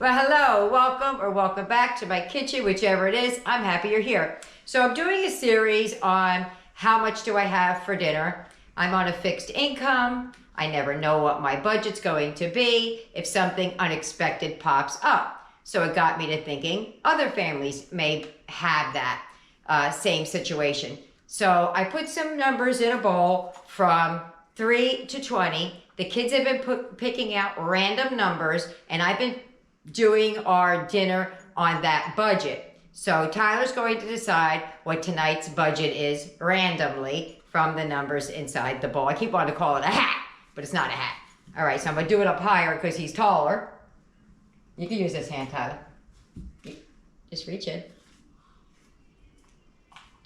Well, hello, welcome or welcome back to my kitchen, whichever it is. I'm happy you're here. So I'm doing a series on how much do I have for dinner. I'm on a fixed income. I never know what my budget's going to be if something unexpected pops up. So it got me to thinking other families may have that same situation. So I put some numbers in a bowl from 3 to 20. The kids have been picking out random numbers, and I've been doing our dinner on that budget. So Tyler's going to decide what tonight's budget is randomly from the numbers inside the bowl. I keep wanting to call it a hat, but it's not a hat. All right, so I'm gonna do it up higher because he's taller. You can use this hand, Tyler. Just reach in.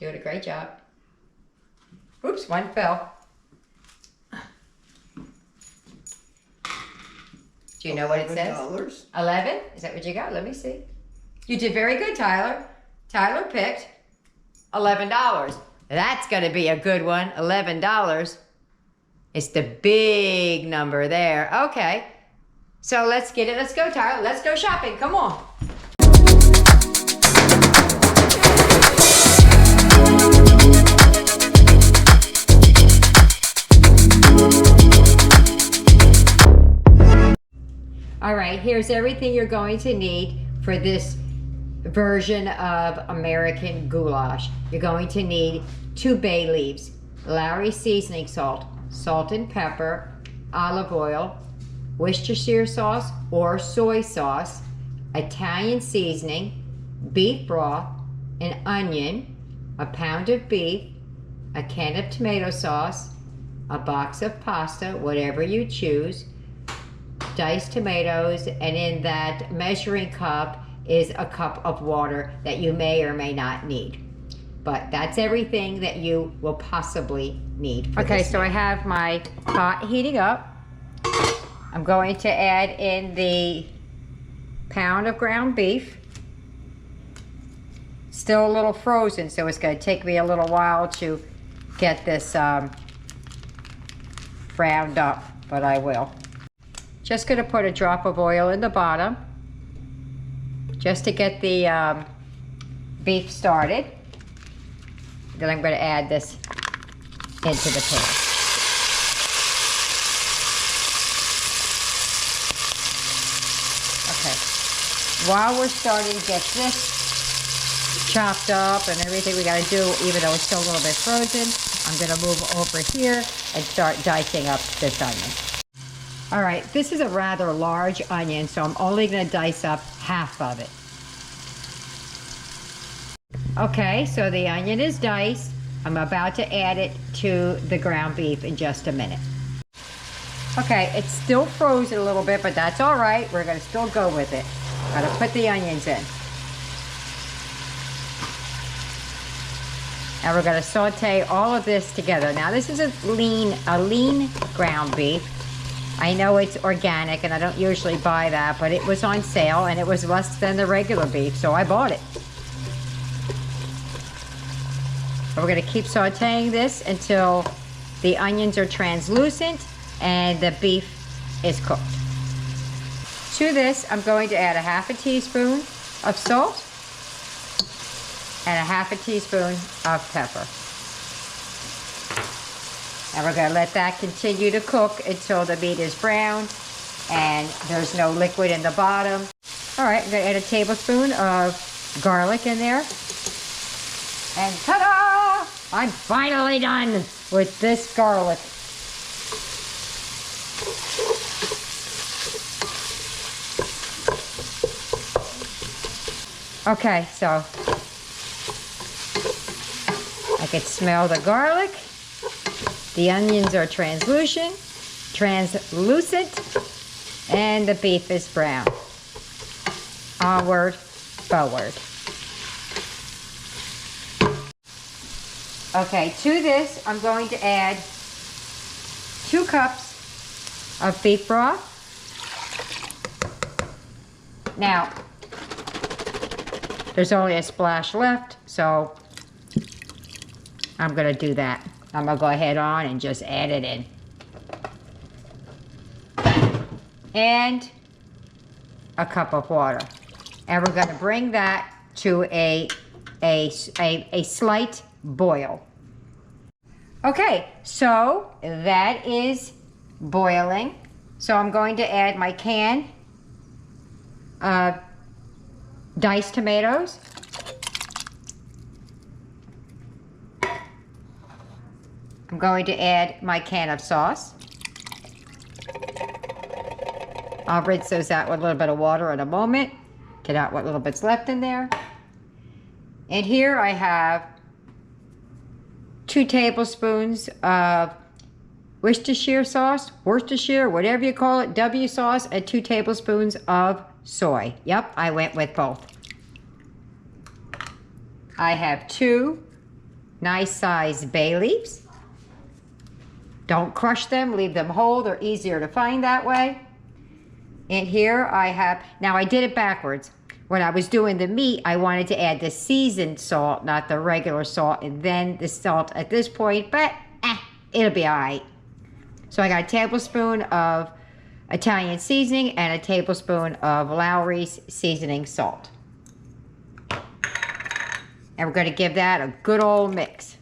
Doing a great job. Oops, one fell. Do you know what it says? $11. 11? Is that what you got? Let me see. You did very good, Tyler. Tyler picked $11. That's going to be a good one. $11. It's the big number there. Okay. So let's get it. Let's go, Tyler. Let's go shopping. Come on. All right, here's everything you're going to need for this version of American goulash. You're going to need 2 bay leaves, Lawry seasoning salt, salt and pepper, olive oil, Worcestershire sauce or soy sauce, Italian seasoning, beef broth, an onion, a pound of beef, a can of tomato sauce, a box of pasta, whatever you choose, diced tomatoes, and in that measuring cup is a cup of water that you may or may not need. But that's everything that you will possibly need. Okay, so I have my pot heating up. I'm going to add in the pound of ground beef. Still a little frozen, so it's going to take me a little while to get this browned up, but I will. Just going to put a drop of oil in the bottom just to get the beef started. Then I'm going to add this into the pan. Okay. While we're starting to get this chopped up and everything we got to do, even though it's still a little bit frozen, I'm going to move over here and start dicing up this onion. All right, this is a rather large onion, so I'm only going to dice up half of it. Okay, so the onion is diced. I'm about to add it to the ground beef in just a minute. Okay, it's still frozen a little bit, but that's all right. We're going to still go with it. Got to put the onions in. And we're going to saute all of this together. Now, this is a lean ground beef. I know it's organic, and I don't usually buy that, but it was on sale, and it was less than the regular beef, so I bought it. We're going to keep sauteing this until the onions are translucent and the beef is cooked. To this, I'm going to add a ½ teaspoon of salt and a ½ teaspoon of pepper. And we're going to let that continue to cook until the meat is brown and there's no liquid in the bottom. All right, I'm going to add a tablespoon of garlic in there. And ta-da! I'm finally done with this garlic. Okay, so I can smell the garlic. The onions are translucent, and the beef is brown. Onward, forward. Okay, to this, I'm going to add 2 cups of beef broth. Now, there's only a splash left, so I'm going to do that. I'm going to go ahead on and just add it in. And a cup of water. And we're gonna bring that to a slight boil. Okay, so that is boiling. So I'm going to add my canned diced tomatoes. I'm going to add my can of sauce. I'll rinse those out with a little bit of water in a moment. Get out what little bit's left in there. And here I have 2 tablespoons of Worcestershire sauce, whatever you call it, W sauce, and 2 tablespoons of soy. Yep, I went with both. I have 2 nice sized bay leaves. Don't crush them, leave them whole. They're easier to find that way. And here I have, now I did it backwards. When I was doing the meat, I wanted to add the seasoned salt, not the regular salt, and then the salt at this point, but it'll be all right. So I got a tablespoon of Italian seasoning and a tablespoon of Lawry's seasoning salt. And we're gonna give that a good old mix.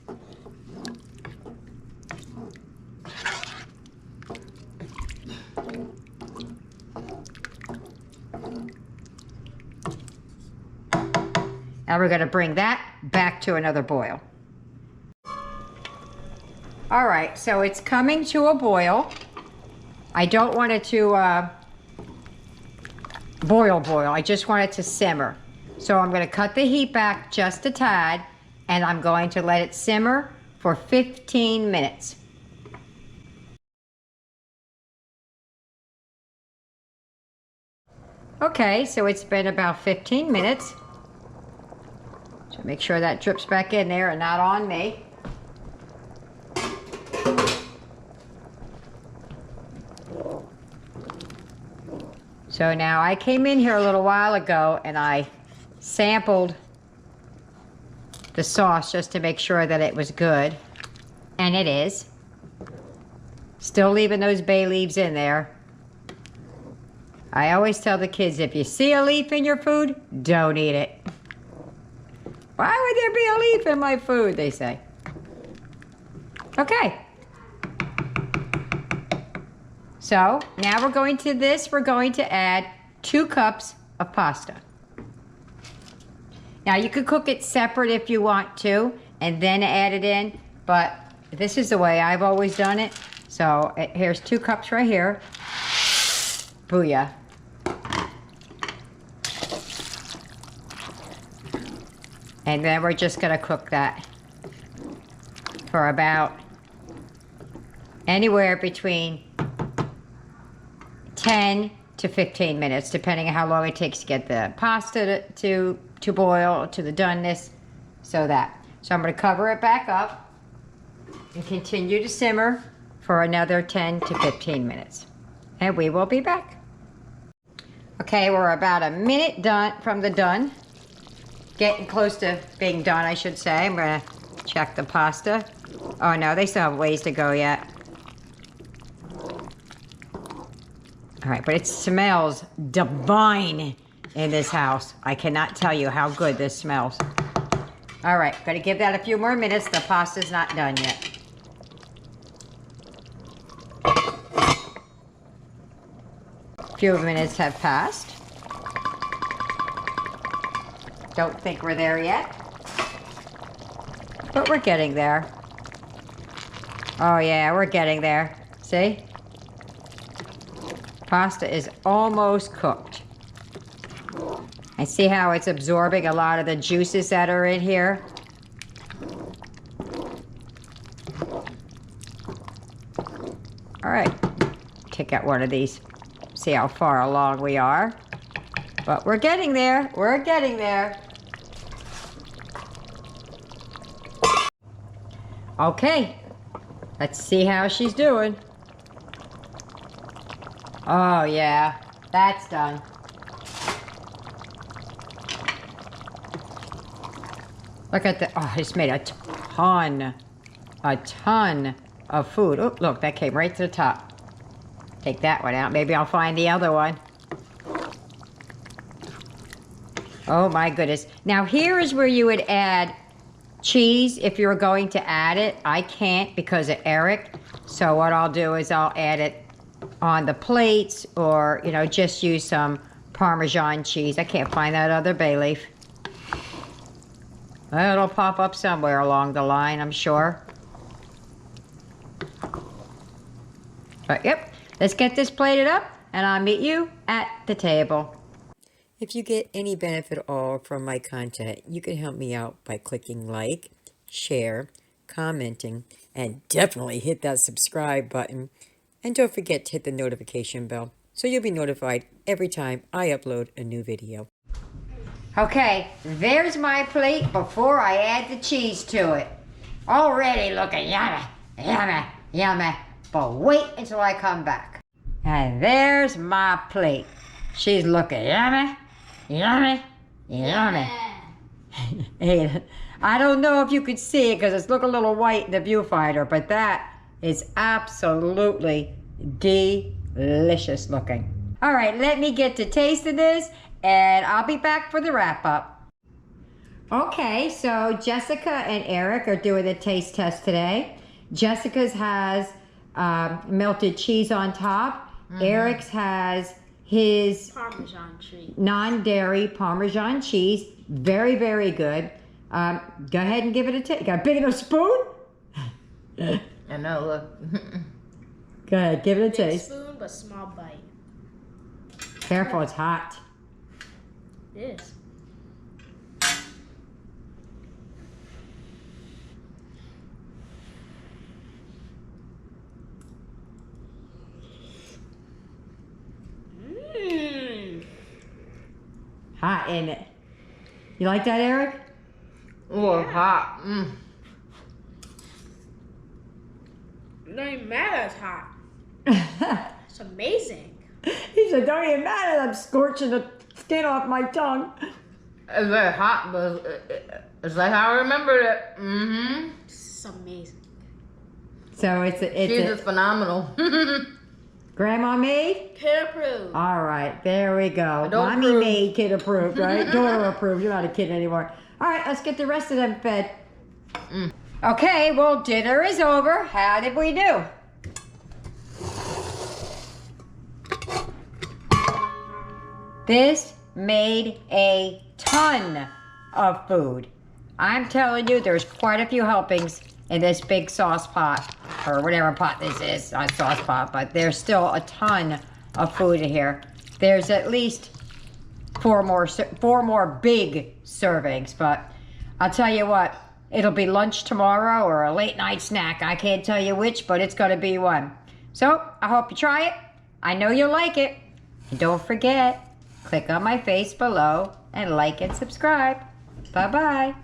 Now we're gonna bring that back to another boil. All right, so it's coming to a boil. I don't want it to boil. I just want it to simmer. So I'm gonna cut the heat back just a tad, and I'm going to let it simmer for 15 minutes. Okay, so it's been about 15 minutes. So make sure that drips back in there and not on me. So now I came in here a little while ago and I sampled the sauce just to make sure that it was good. And it is. Still leaving those bay leaves in there. I always tell the kids, if you see a leaf in your food, don't eat it. Why would there be a leaf in my food, they say. Okay. So now we're going to add 2 cups of pasta. Now you could cook it separate if you want to and then add it in, but this is the way I've always done it. So here's 2 cups right here. Booyah. And then we're just gonna cook that for about anywhere between 10 to 15 minutes, depending on how long it takes to get the pasta to boil to the doneness. So I'm gonna cover it back up and continue to simmer for another 10 to 15 minutes. And we will be back. Okay, we're about a minute from the done. Getting close to being done, I should say. I'm gonna check the pasta. Oh no, they still have ways to go yet. All right, but it smells divine in this house. I cannot tell you how good this smells. All right, gotta give that a few more minutes. The pasta's not done yet. A few minutes have passed. Don't think we're there yet, but we're getting there. Oh yeah, we're getting there. See? Pasta is almost cooked. I see how it's absorbing a lot of the juices that are in here. All right, take out one of these. See how far along we are. But we're getting there. We're getting there. Okay, let's see how she's doing. Oh yeah, that's done. Look at the, oh, it's made a ton of food. Oh, look, that came right to the top. Take that one out. Maybe I'll find the other one. Oh my goodness. Now here is where you would add cheese if you're going to add it. I can't because of Eric. So what I'll do is I'll add it on the plates, or, you know, just use some Parmesan cheese. I can't find that other bay leaf. Well, it'll pop up somewhere along the line, I'm sure. But yep, let's get this plated up and I'll meet you at the table. If you get any benefit at all from my content, you can help me out by clicking like, share, commenting, and definitely hit that subscribe button. And don't forget to hit the notification bell so you'll be notified every time I upload a new video. Okay, there's my plate before I add the cheese to it. Already looking yummy, yummy, yummy. But wait until I come back. And there's my plate. She's looking yummy, yummy, yummy. Hey, I don't know if you could see it because it's looking a little white in the viewfinder, but that is absolutely delicious looking. All right, let me get to tasting this and I'll be back for the wrap up. Okay, so Jessica and Eric are doing the taste test today. Jessica's has melted cheese on top. Eric's has his Parmesan cheese. Non-dairy Parmesan cheese. Very, very good. Go ahead and give it a taste. Got a big enough spoon? I know, look. Go ahead, give it a Big taste. spoon, but small bite. Careful, it's hot. It is. Hot, ain't it? You like that, Eric? Oh, hot. Not even mad it's hot. It's amazing. He said, don't even matter, I'm scorching the skin off my tongue. It's very hot, but it's like how I remembered it. It's amazing. So it's Cheese is phenomenal. Grandma made? Kid approved. All right, there we go. Don't Mommy approve. made, kid approved, right? Daughter approved. You're not a kid anymore. All right, let's get the rest of them fed. Okay, well, dinner is over. How did we do? This made a ton of food. I'm telling you, there's quite a few helpings in this big sauce pot, or whatever pot this is, not sauce pot, but there's still a ton of food in here. There's at least four more big servings, but I'll tell you what, it'll be lunch tomorrow or a late night snack. I can't tell you which, but it's gonna be one. So I hope you try it. I know you'll like it. And don't forget, click on my face below and like and subscribe. Bye-bye.